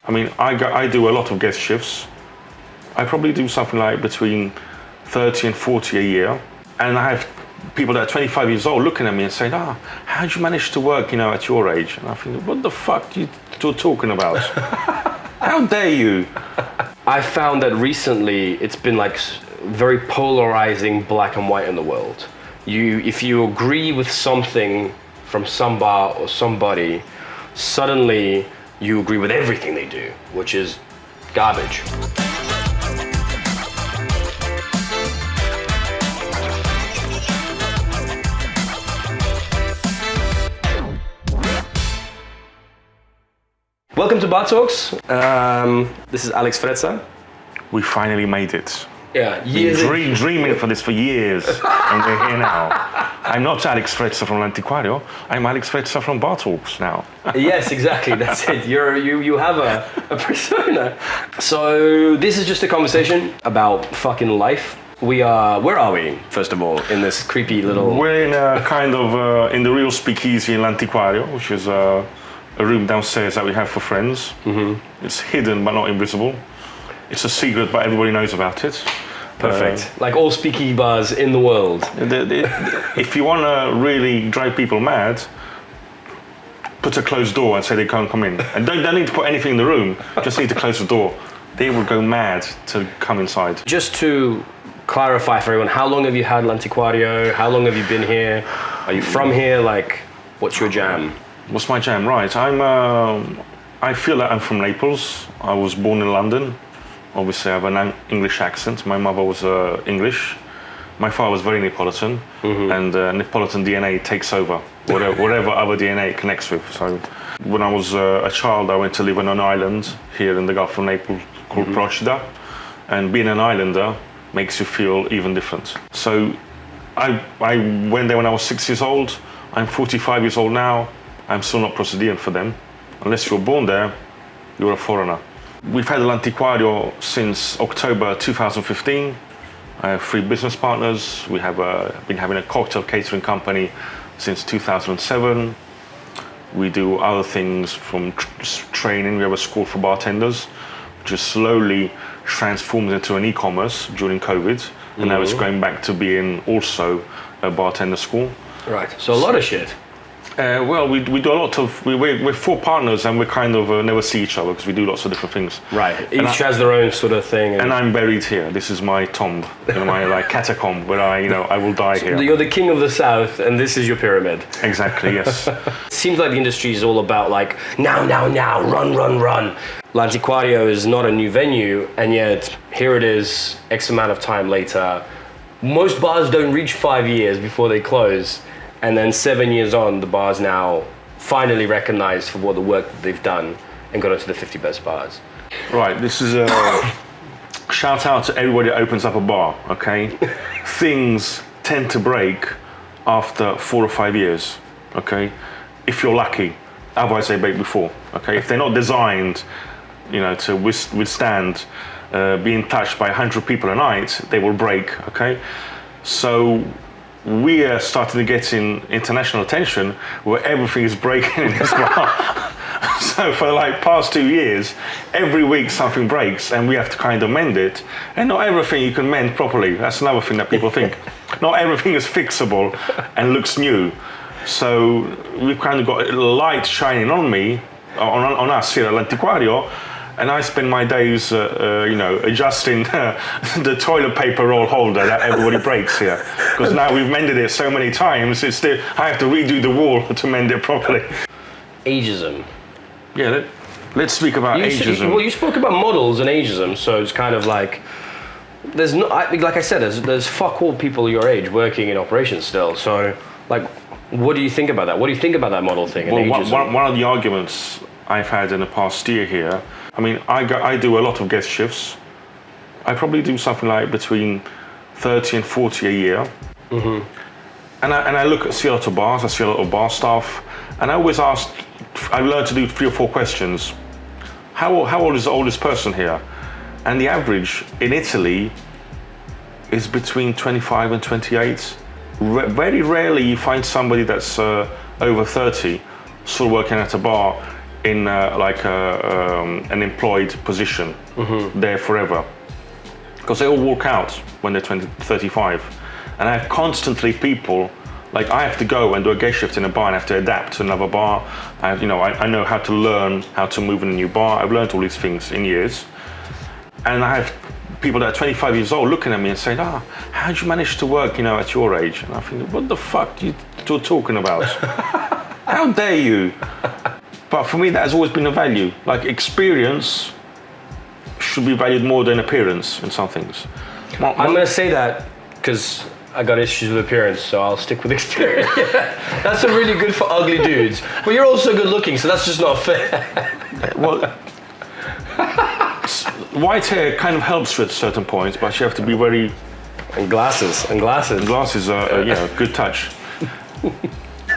I mean, I do a lot of guest shifts. I probably do something like between 30 and 40 a year. And I have people that are 25 years old looking at me and saying, how did you manage to work, at your age? And I think, what the fuck are you talking about? How dare you? I found that recently it's been like very polarizing black and white in the world. If you agree with something from some bar or somebody, suddenly you agree with everything they do, which is garbage. Welcome to Bar Talks. This is Alex Frezza. We finally made it. Yeah, Been dreaming for this for years, and we're here now. I'm not Alex Frezza from L'Antiquario. I'm Alex Frezza from Bar Talks now. Yes, exactly. That's it. You have a persona. So this is just a conversation about fucking life. Where are we, first of all, in this creepy little... We're in a kind of, in the real speakeasy in L'Antiquario, which is a room downstairs that we have for friends. Mm-hmm. It's hidden but not invisible. It's a secret, but everybody knows about it. Perfect. Like all speakeasy bars in the world. If you want to really drive people mad, put a closed door and say they can't come in. And don't need to put anything in the room, just need to close the door. They will go mad to come inside. Just to clarify for everyone, how long have you had L'Antiquario? How long have you been here? Are you from here? Like, what's your jam? What's my jam? Right, I feel that I'm from Naples. I was born in London. Obviously, I have an English accent. My mother was English. My father was very Neapolitan, and Neapolitan DNA takes over whatever other DNA it connects with. So, when I was a child, I went to live on an island here in the Gulf of Naples called Procida, and being an islander makes you feel even different. So, I went there when I was 6 years old. I'm 45 years old now. I'm still not Procedian for them. Unless you're born there, you're a foreigner. We've had L'Antiquario since October 2015. I have 3 business partners. We have been having a cocktail catering company since 2007. We do other things from training. We have a school for bartenders, which is slowly transformed into an e-commerce during COVID. And now it's going back to being also a bartender school. Right, so a lot of shit. Well, we do a lot of, we're 4 partners and we kind of never see each other because we do lots of different things. Right, each has their own sort of thing. And I'm buried here. This is my tomb, my catacomb where I will die here. You're the king of the South and this is your pyramid. Exactly, yes. Seems like the industry is all about like, now, run. L'Antiquario is not a new venue and yet here it is, X amount of time later. Most bars don't reach 5 years before they close. And then 7 years on, the bar's now finally recognized for what the work that they've done and got into the 50 best bars. Right, this is a shout out to everybody that opens up a bar, okay? Things tend to break after 4 or 5 years, okay? If you're lucky, otherwise they break before, okay? If they're not designed, to withstand being touched by 100 people a night, they will break, okay? So, we are starting to get in international attention where everything is breaking in this bar. So for the past 2 years, every week something breaks and we have to kind of mend it. And not everything you can mend properly. That's another thing that people think. Not everything is fixable and looks new. So we've kind of got a light shining on me, on us here at L'Antiquario. And I spend my days, adjusting the toilet paper roll holder that everybody breaks here. Because now we've mended it so many times, I have to redo the wall to mend it properly. Ageism. Yeah, let's speak about ageism. Well, you spoke about models and ageism, so it's kind of like, there's no, like I said, there's fuck all people your age working in operations still. So, what do you think about that? What do you think about that model thing? Well, one of the arguments I've had in the past year here, I mean, I do a lot of guest shifts. I probably do something like between 30 and 40 a year. Mm-hmm. And I see a lot of bars, I see a lot of bar staff, and I always ask, I learned to do 3 or 4 questions. How old is the oldest person here? And the average in Italy is between 25 and 28. Very rarely you find somebody that's over 30 still working at a bar in an employed position there forever, because they all walk out when they're 20, 35, and I have constantly people. Like I have to go and do a gay shift in a bar and I have to adapt to another bar. I know how to learn how to move in a new bar. I've learned all these things in years. And I have people that are 25 years old looking at me and saying, how'd you manage to work, at your age? And I think, what the fuck are you talking about? How dare you? But for me, that has always been a value. Like experience should be valued more than appearance in some things. I'm going to say that because I got issues with appearance, so I'll stick with experience. That's a really good for ugly dudes. But you're also good looking, so that's just not fair. Well, white hair kind of helps with certain points, but you have to be very... And glasses. Glasses are, a good touch.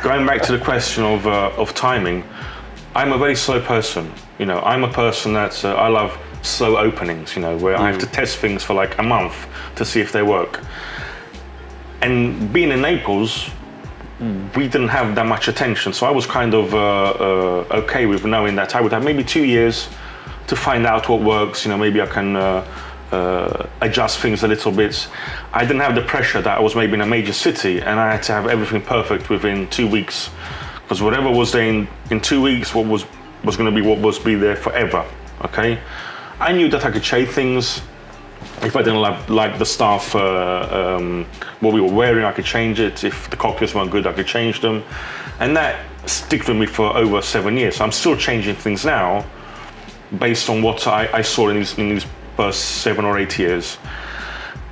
Going back to the question of timing, I'm a very slow person. I'm a person that I love slow openings, where I have to test things for like a month to see if they work. And being in Naples, we didn't have that much attention, so I was kind of okay with knowing that I would have maybe 2 years to find out what works. Maybe I can adjust things a little bit. I didn't have the pressure that I was maybe in a major city and I had to have everything perfect within 2 weeks, because whatever was there in 2 weeks, what was going to be what was be there forever. Okay, I knew that I could change things. If I didn't like the stuff, what we were wearing, I could change it. If the cocktails weren't good, I could change them. And that stuck with me for over 7 years. So I'm still changing things now based on what I saw in these first 7 or 8 years.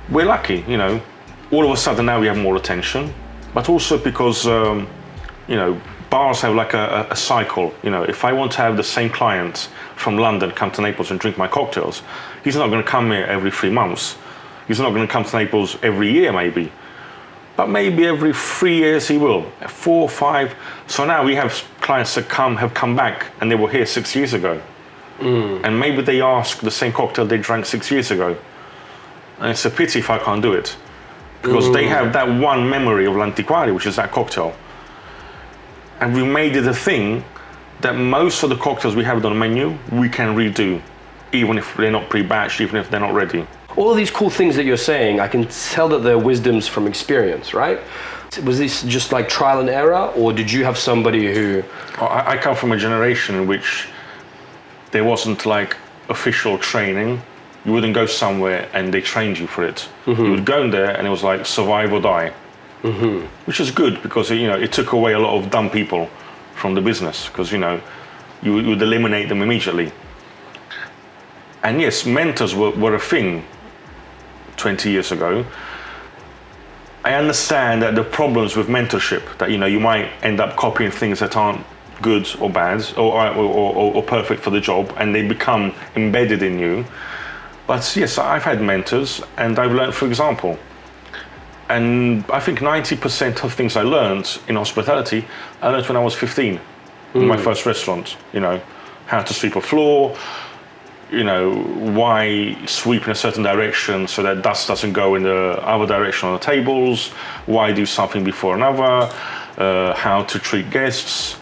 We're lucky, all of a sudden now we have more attention, but also because, bars have like a cycle. If I want to have the same client from London come to Naples and drink my cocktails, he's not going to come here every 3 months. He's not going to come to Naples every year maybe. But maybe every 3 years he will, 4, 5. So now we have clients that have come back and they were here 6 years ago. And maybe they ask the same cocktail they drank 6 years ago. And it's a pity if I can't do it. Because they have that one memory of l'antiquario, which is that cocktail. And we made it a thing that most of the cocktails we have on the menu, we can redo, even if they're not pre-batched, even if they're not ready. All of these cool things that you're saying, I can tell that they're wisdoms from experience, right? Was this just like trial and error, or did you have somebody who... I come from a generation in which there wasn't like official training. You wouldn't go somewhere and they trained you for it. You would go in there and it was like survive or die. Which is good because it took away a lot of dumb people from the business, because you would eliminate them immediately. And yes, mentors were a thing 20 years ago. I understand that the problems with mentorship, that you might end up copying things that aren't good or bad or perfect for the job, and they become embedded in you. But yes, I've had mentors and I've learned through example. And I think 90% of things I learned in hospitality, I learned when I was 15 in my first restaurant. How to sweep a floor, why sweep in a certain direction so that dust doesn't go in the other direction on the tables, why do something before another, how to treat guests.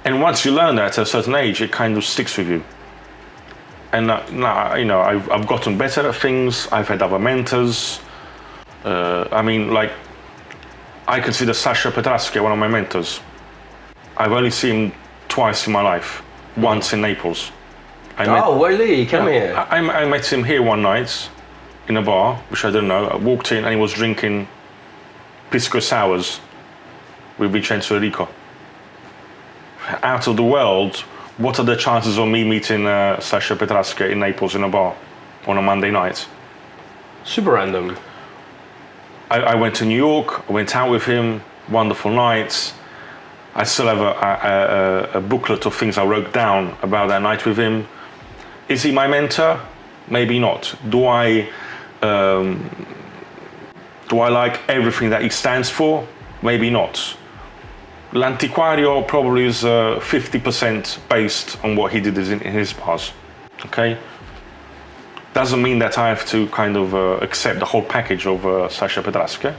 And once you learn that at a certain age, it kind of sticks with you. And I've gotten better at things. I've had other mentors. I consider Sasha Petraschi one of my mentors. I've only seen him twice in my life. Once in Naples. Really? Come here. I met him here one night in a bar, which I didn't know. I walked in and he was drinking pisco sours with Vincenzo Enrico. Out of the world, what are the chances of me meeting Sasha Petraschi in Naples in a bar on a Monday night? Super random. I went to New York, I went out with him, wonderful nights. I still have a booklet of things I wrote down about that night with him. Is he my mentor? Maybe not. Do I like everything that he stands for? Maybe not. L'Antiquario probably is 50% based on what he did in his bars. Okay? Doesn't mean that I have to kind of accept the whole package of Sasha Petraschi.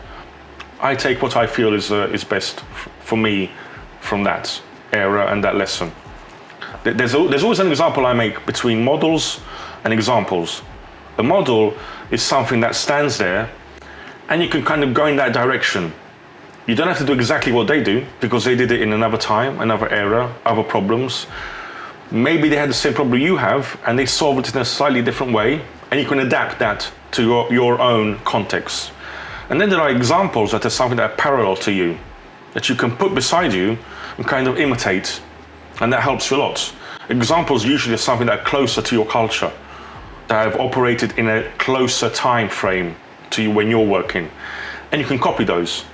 I take what I feel is best for me from that era and that lesson. There's always an example I make between models and examples. A model is something that stands there and you can kind of go in that direction. You don't have to do exactly what they do because they did it in another time, another era, other problems. Maybe they had the same problem you have and they solved it in a slightly different way, and you can adapt that to your own context. And then there are examples that are something that are parallel to you, that you can put beside you and kind of imitate, and that helps you a lot. Examples usually are something that are closer to your culture, that have operated in a closer time frame to you when you're working, and you can copy those.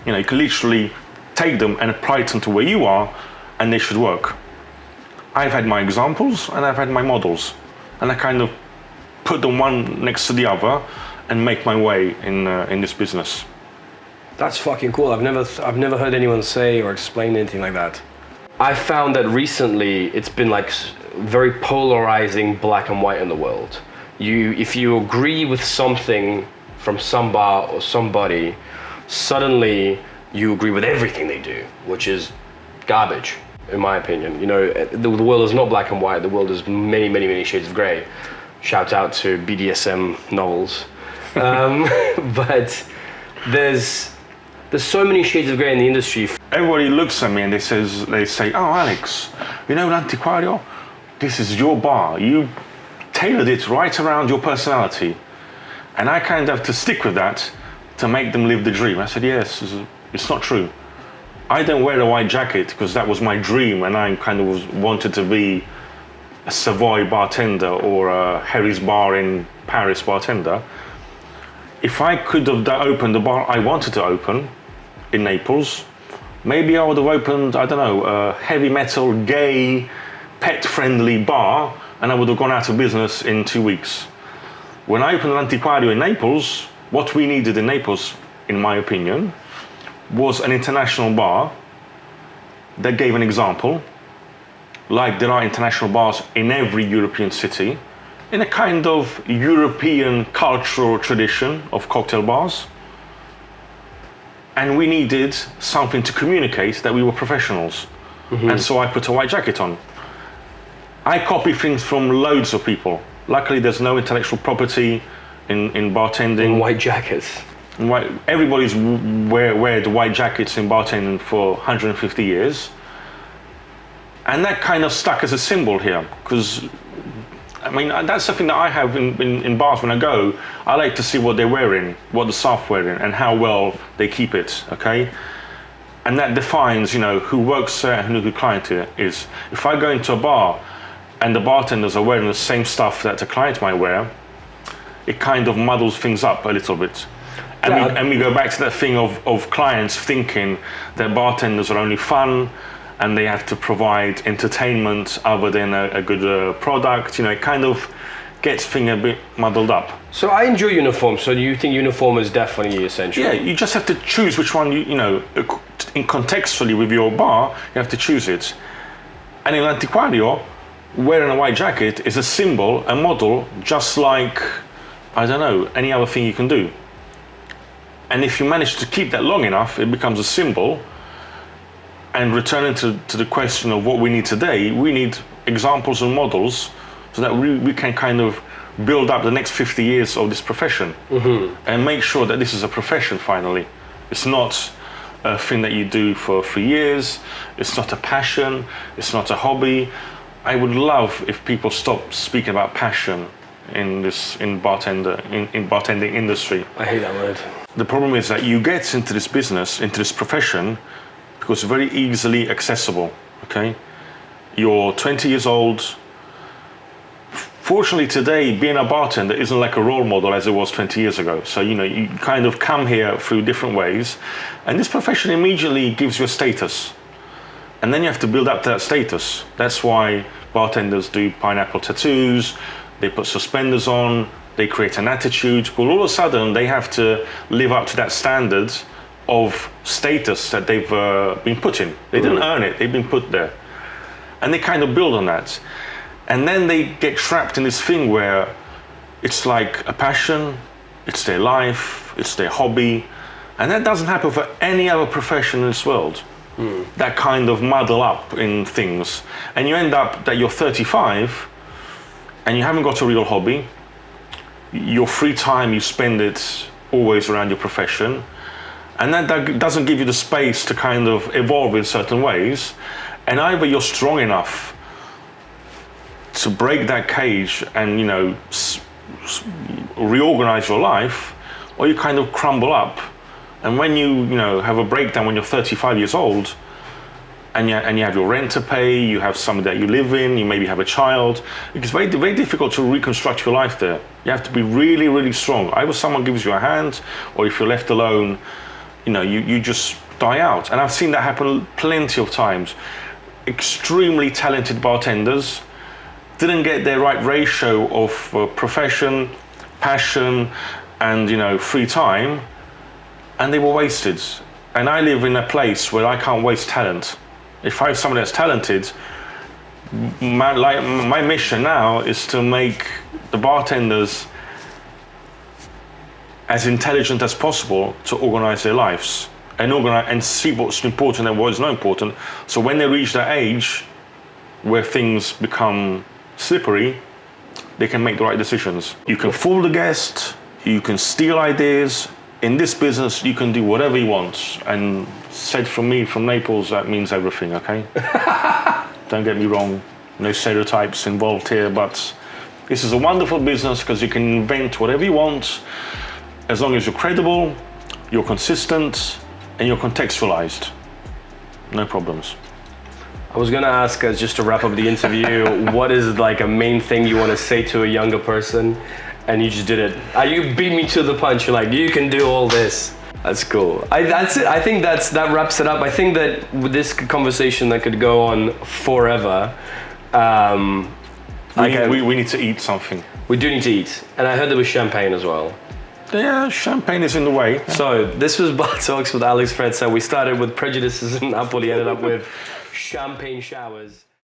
You know, you can literally take them and apply them to where you are, and they should work. I've had my examples and I've had my models, and I kind of put them one next to the other and make my way in this business. That's fucking cool. I've never heard anyone say or explain anything like that. I found that recently it's been like very polarizing black and white in the world. If you agree with something from some bar or somebody, suddenly you agree with everything they do, which is garbage, in my opinion. You know, the world is not black and white. The world is many, many, many shades of gray. Shout out to BDSM novels. But there's so many shades of gray in the industry. Everybody looks at me and they say, "Oh, Alex, you know L'Antiquario? This is your bar. You tailored it right around your personality." And I kind of have to stick with that to make them live the dream. I said, "Yes, it's not true. I don't wear a white jacket because that was my dream, and I kind of wanted to be a Savoy bartender or a Harry's Bar in Paris bartender. If I could have opened the bar I wanted to open in Naples, maybe I would have opened, I don't know, a heavy metal, gay, pet-friendly bar, and I would have gone out of business in 2 weeks. When I opened L'Antiquario in Naples, what we needed in Naples, in my opinion, was an international bar that gave an example, like there are international bars in every European city, in a kind of European cultural tradition of cocktail bars. And we needed something to communicate that we were professionals. Mm-hmm. And so I put a white jacket on. I copy things from loads of people. Luckily, there's no intellectual property in bartending. White jackets. Everybody's wear the white jackets in bartending for 150 years. And that kind of stuck as a symbol here, because I mean, that's something that I have in bars when I go. I like to see what they're wearing, what the staff wearing, and how well they keep it, okay? And that defines, you know, who works there and who the client is. If I go into a bar and the bartenders are wearing the same stuff that the client might wear, it kind of muddles things up a little bit. And we go back to that thing of clients thinking that bartenders are only fun, and they have to provide entertainment other than a good product. You know, it kind of gets things a bit muddled up. So I enjoy uniform. So you think uniform is definitely essential? Yeah, you just have to choose which one, you know, in contextually with your bar, you have to choose it. And in L'Antiquario, wearing a white jacket is a symbol, a model, just like, I don't know, any other thing you can do. And if you manage to keep that long enough, it becomes a symbol. And returning to the question of what we need today, we need examples and models so that we can kind of build up the next 50 years of this profession. Mm-hmm. And make sure that this is a profession finally. It's not a thing that you do for 3 years. It's not a passion. It's not a hobby. I would love if people stopped speaking about passion in bartending industry. I hate that word. The problem is that you get into this business, into this profession, because it's very easily accessible, okay? You're 20 years old. Fortunately today, being a bartender isn't like a role model as it was 20 years ago. So, you know, you kind of come here through different ways, and this profession immediately gives you a status. And then you have to build up that status. That's why bartenders do pineapple tattoos, they put suspenders on, they create an attitude. Well, all of a sudden, they have to live up to that standard of status that they've been put in. They didn't earn it, they've been put there. And they kind of build on that. And then they get trapped in this thing where it's like a passion, it's their life, it's their hobby. And that doesn't happen for any other profession in this world. that kind of muddle up in things. And you end up that you're 35 and you haven't got a real hobby. Your free time, you spend it always around your profession. And that doesn't give you the space to kind of evolve in certain ways. And either you're strong enough to break that cage and, reorganize your life, or you kind of crumble up. And when you have a breakdown when you're 35 years old, and you have your rent to pay, you have somebody that you live in, you maybe have a child, it's very, very difficult to reconstruct your life there. You have to be really, really strong. Either someone gives you a hand, or if you're left alone, you just die out. And I've seen that happen plenty of times. Extremely talented bartenders didn't get their right ratio of profession, passion, and free time, and they were wasted. And I live in a place where I can't waste talent. If I have someone that's talented, my mission now is to make the bartenders as intelligent as possible to organize their lives and see what's important and what is not important. So when they reach that age where things become slippery, they can make the right decisions. You can fool the guest, you can steal ideas. In this business, you can do whatever you want. And said from me, from Naples, that means everything, okay? Don't get me wrong, no stereotypes involved here, but this is a wonderful business because you can invent whatever you want as long as you're credible, you're consistent, and you're contextualized. No problems. I was gonna ask us, just to wrap up the interview, what is like a main thing you want to say to a younger person, and you just did it. You beat me to the punch. You're like, you can do all this. That's cool. That's it. I think that wraps it up. I think that with this conversation that could go on forever. We need to eat something. We do need to eat, and I heard there was champagne as well. Yeah, champagne is in the way. So this was Bar Talks with Alex Frezza. We started with prejudices in Napoli, ended up with champagne showers.